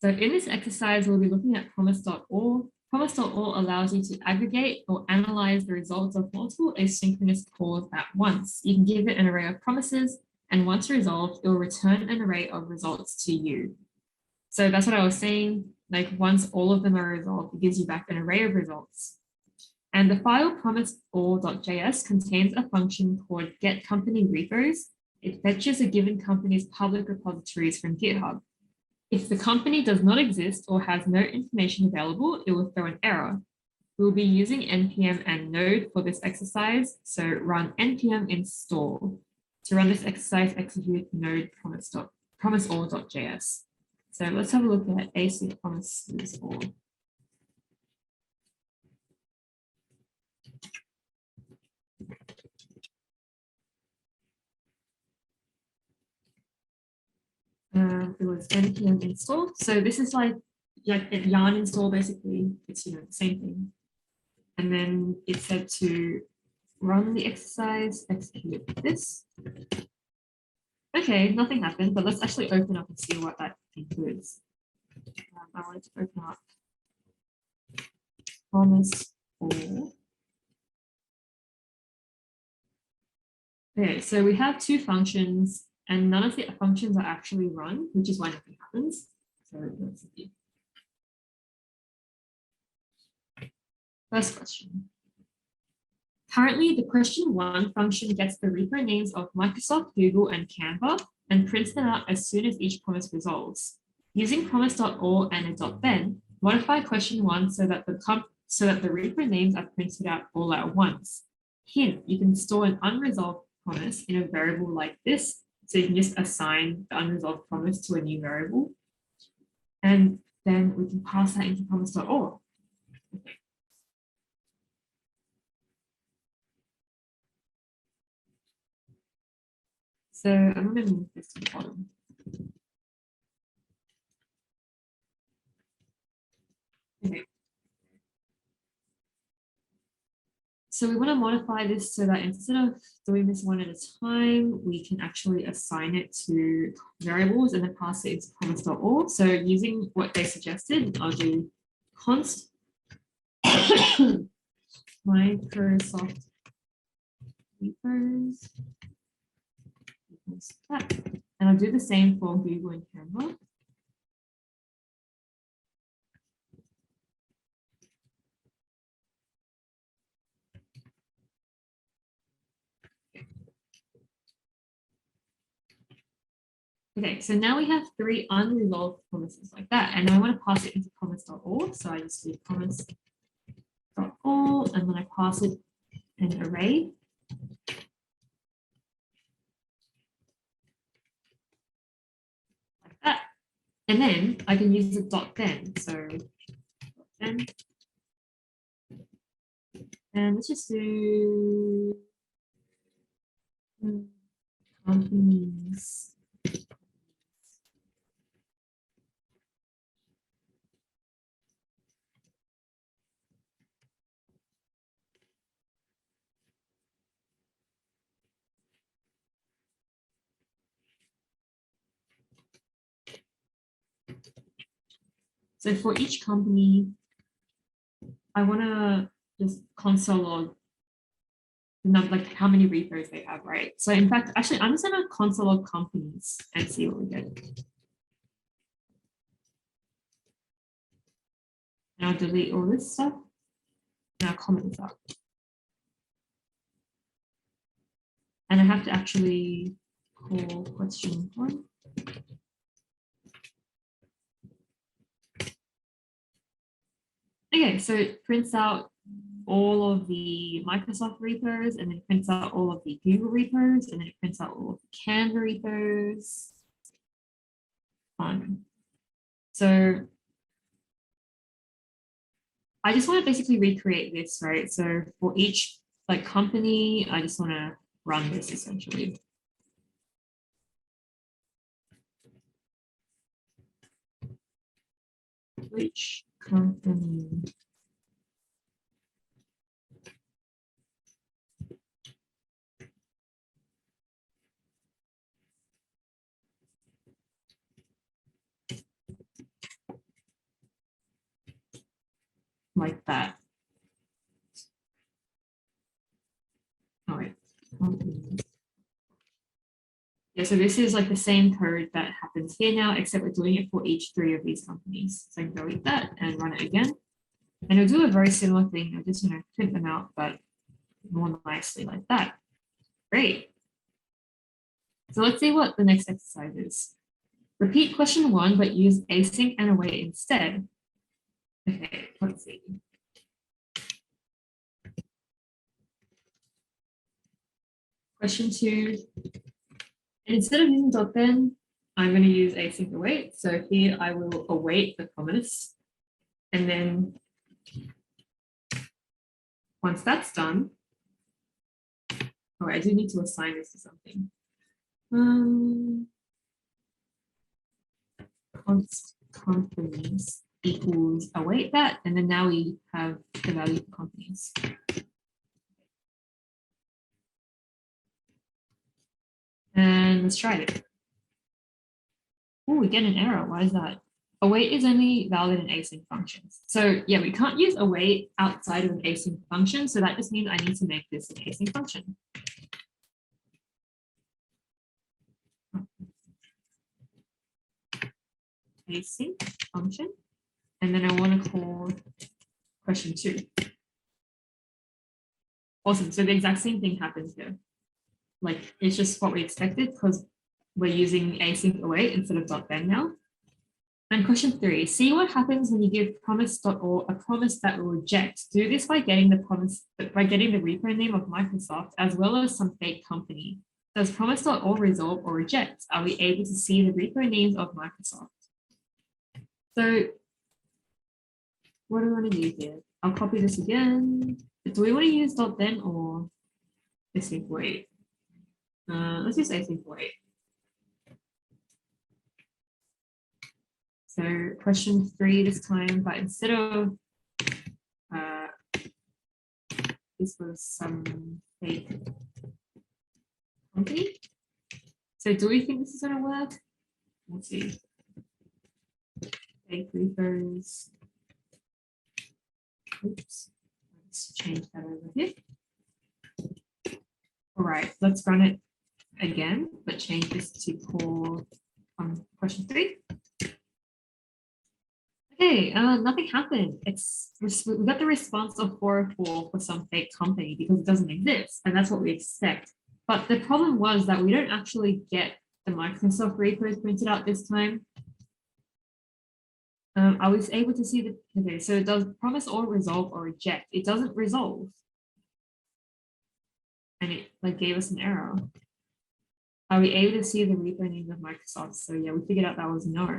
So in this exercise, we'll be looking at promise.all. Promise.all allows you to aggregate or analyze the results of multiple asynchronous calls at once. You can give it an array of promises, and once resolved, it will return an array of results to you. So that's what I was saying. Like once all of them are resolved, it gives you back an array of results. And the file promise-all.js contains a function called getCompanyRepos. It fetches a given company's public repositories from GitHub. If the company does not exist or has no information available, it will throw an error. We'll be using npm and node for this exercise, so run npm install. To run this exercise, execute node promise-all.js. So let's have a look at async-promises-all. It was npm install. So this is like a yarn install, basically. It's the same thing. And then it said to run the exercise, execute this. Okay, nothing happened, but let's actually open up and see what that includes. I wanted to open up promise-all. Okay, so we have two functions and none of the functions are actually run, which is why nothing happens. So let's see. First question. Currently, the question 1 function gets the repo names of Microsoft, Google, and Canva and prints them out as soon as each promise resolves. Using promise.all and a .then, modify question 1 so that the repo names are printed out all at once. Hint, you can store an unresolved promise in a variable like this. So you can just assign the unresolved promise to a new variable. And then we can pass that into promise.all. Okay. So I'm going to move this to the bottom. Okay. So we want to modify this so that instead of doing this one at a time, we can actually assign it to variables and then pass it into promise.all. So using what they suggested, I'll do const Microsoft repos equals that. And I'll do the same for Google and Canva. Okay, so now we have 3 unresolved promises like that, and I want to pass it into promise.all. So I just do promise.all, and then I pass it an array. Like that. And then I can use the .then. So .then. And let's just do companies. So for each company, I want to just console log the number, like how many repos they have, right? So in fact, actually, I'm just going to console log companies and see what we get. And I'll delete all this stuff. And I'll comment this out. And I have to actually call question 1. Okay, so it prints out all of the Microsoft repos, and then it prints out all of the Google repos, and then it prints out all of the Canva repos. Fun. So I just want to basically recreate this, right? So for each like company, I just want to run this essentially. Which company? like that. Oh, wait. Yeah, so this is like the same code that happens here now, except we're doing it for each 3 of these companies. So I can delete that and run it again. And it'll do a very similar thing. I'll just, print them out, but more nicely like that. Great. So let's see what the next exercise is. Repeat question 1, but use async and await instead. Okay, let's see. Question 2. And instead of using .then, I'm going to use async await. So here I will await the promise. And then once that's done, oh, I do need to assign this to something. Const companies equals await that, and then now we have the value for companies. And let's try it. Oh, we get an error. Why is that? Await is only valid in async functions. So yeah, we can't use await outside of an async function. So that just means I need to make this an async function. Async function. And then I want to call question 2. Awesome. So the exact same thing happens here. Like it's just what we expected because we're using async await instead of .then now. And question 3, see what happens when you give promise.all a promise that will reject. Do this by getting the repo name of Microsoft as well as some fake company. Does promise.all resolve or reject? Are we able to see the repo names of Microsoft? So what do I want to do here? I'll copy this again. Do we want to use .then or async await? Let's use async await. So question 3 this time, but instead of this was some fake company. So do we think this is going to work? Let's see. Fake repos. Oops. Let's change that over here. All right, let's run it again, but change this to call question 3. Okay, nothing happened. We got the response of 404 for some fake company because it doesn't exist, and that's what we expect. But the problem was that we don't actually get the Microsoft repos printed out this time. I was able to see the, okay, so it does promise or resolve or reject. It doesn't resolve. And it like gave us an error. Are we able to see the repo names of Microsoft? So yeah, we figured out that was no.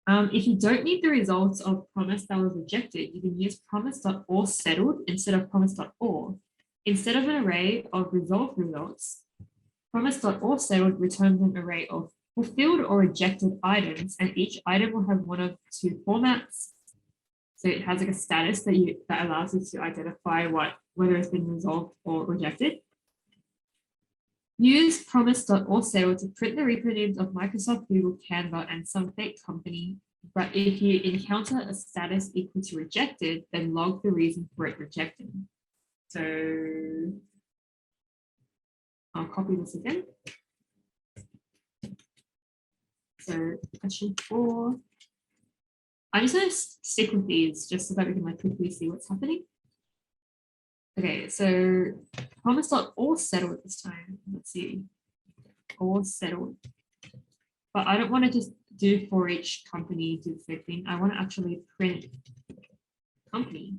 If you don't need the results of promise that was rejected, you can use promise.all settled instead of promise.all. Instead of an array of resolved results, promise.all settled returns an array of fulfilled or rejected items, and each item will have one of 2 formats. So it has like a status that allows you to identify whether it's been resolved or rejected. Use promise.all settled to print the repo names of Microsoft, Google, Canva, and some fake company. But if you encounter a status equal to rejected, then log the reason for it rejecting. So I'll copy this again. So question 4. I'm just going to stick with these just so that we can like quickly see what's happening. Okay, so promise.all settled this time. Let's see. All settled. But I don't want to just do for each company, do the same thing. I want to actually print company.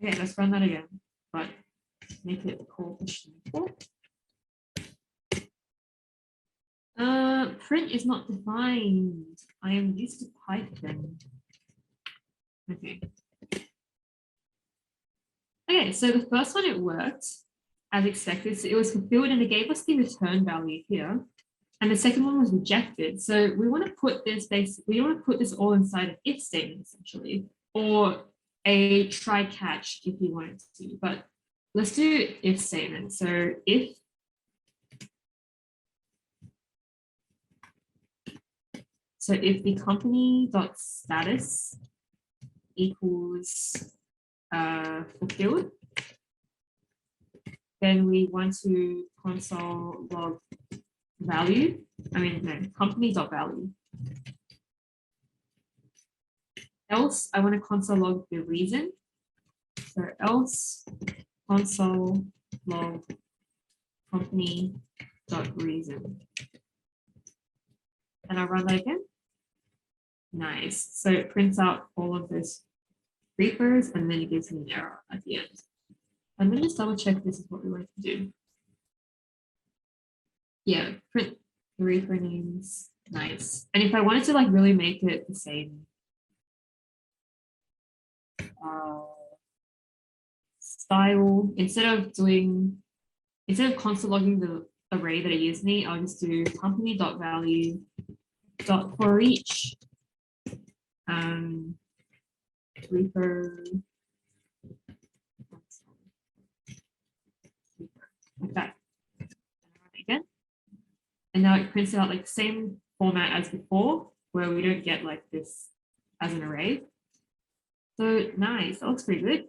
Okay, let's run that again, but make it call question 4. Print is not defined. I am used to Python. Okay. Okay, so the first one, it worked as expected. So it was fulfilled and it gave us the return value here. And the second one was rejected. So we want to put this all inside an if statement essentially, or a try catch if you wanted to. But let's do if statement. So if So if the company.status equals fulfilled, then we want to console log value. Company.value. Else, I want to console log the reason. So else console log company.reason. And I run that again. Nice. So it prints out all of those repos and then it gives me an error at the end. And then just double check this is what we want to do. Yeah, print the repo names. Nice. And if I wanted to like really make it the same style, instead of console logging the array that it gives me, I'll just do company.value.forEach repo like that. Again. And now it prints out like the same format as before, where we don't get like this as an array. So nice, that looks pretty good.